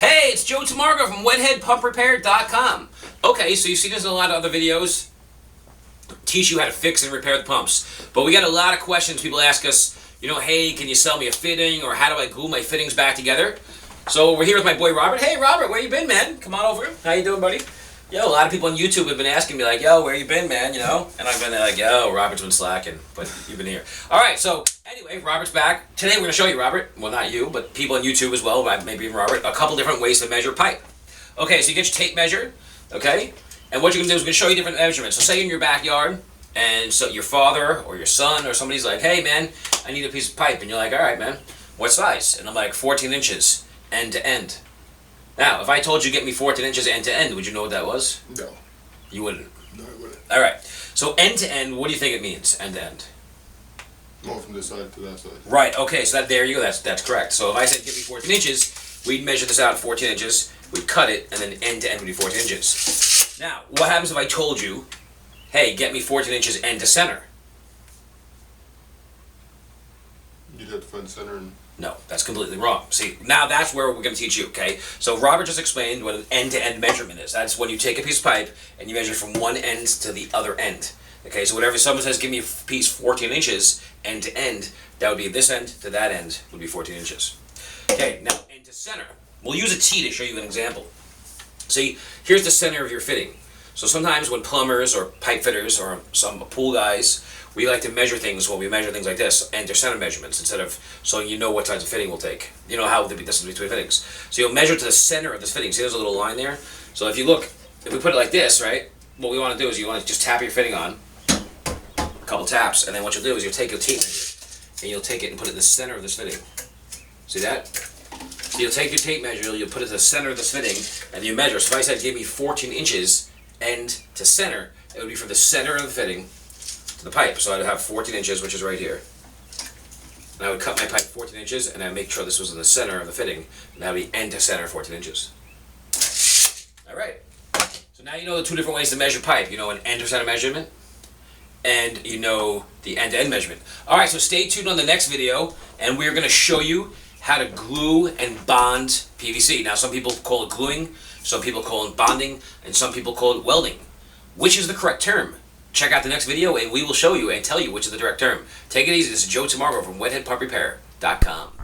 Hey, it's Joe Tamargo from WetheadPumpRepair.com. Okay, so you've seen this in a lot of other videos. Teach you how to fix and repair the pumps. But we got a lot of questions. People ask us, hey, can you sell me a fitting, or how do I glue my fittings back together? So we're here with my boy Robert. Hey Robert, where you been, man? Come on over. How you doing, buddy? Yo, a lot of people on YouTube have been asking me like, yo, where you been, man, And I've been like, yo, Robert's been slacking, but you've been here. All right, so anyway, Robert's back. Today we're going to show you, Robert, well, not you, but people on YouTube as well, maybe even Robert, a couple different ways to measure pipe. Okay, so you get your tape measure, okay? And what you're going to do is we're going to show you different measurements. So say you're in your backyard, and so your father or your son or somebody's like, hey, man, I need a piece of pipe. And you're like, all right, man, what size? And I'm like, 14 inches, end to end. Now, if I told you get me 14 inches end to end, would you know what that was? No. You wouldn't? No, I wouldn't. All right. So end to end, what do you think it means, end to end? More from this side to that side. Right, okay, so there you go, that's correct. So if I said give me 14 inches, we'd measure this out at 14 inches, we'd cut it, and then end to end would be 14 inches. Now, what happens if I told you, hey, get me 14 inches end to center? You'd have to find the center and... No, that's completely wrong. See, now that's where we're going to teach you, okay? So Robert just explained what an end-to-end measurement is. That's when you take a piece of pipe and you measure from one end to the other end. Okay, so whenever someone says, give me a piece 14 inches end to end, that would be this end to that end would be 14 inches. Okay, now end to center. We'll use a T to show you an example. See, here's the center of your fitting. So sometimes when plumbers or pipe fitters or some pool guys, we like to measure things, we measure things like this, end to center measurements, instead of so you know what types of fitting will take. You know how the distance between fittings. So you'll measure to the center of this fitting. See, there's a little line there? So if you look, if we put it like this, right, what we want to do is you want to just tap your fitting on, a couple taps, and then what you'll do is you'll take your tape measure, and you'll take it and put it in the center of this fitting. See that? So you'll take your tape measure, you'll put it to the center of this fitting, and you measure. So if I said give me 14 inches end to center, it would be from the center of the fitting to the pipe. So I'd have 14 inches, which is right here. And I would cut my pipe 14 inches, and I'd make sure this was in the center of the fitting, and that would be end to center 14 inches. All right. So now you know the two different ways to measure pipe. You know an end to center measurement, and you know the end-to-end measurement. All right, so stay tuned on the next video, and we're going to show you how to glue and bond PVC. Now, some people call it gluing, some people call it bonding, and some people call it welding. Which is the correct term? Check out the next video, and we will show you and tell you which is the correct term. Take it easy. This is Joe Tamargo from WetheadPumpRepair.com.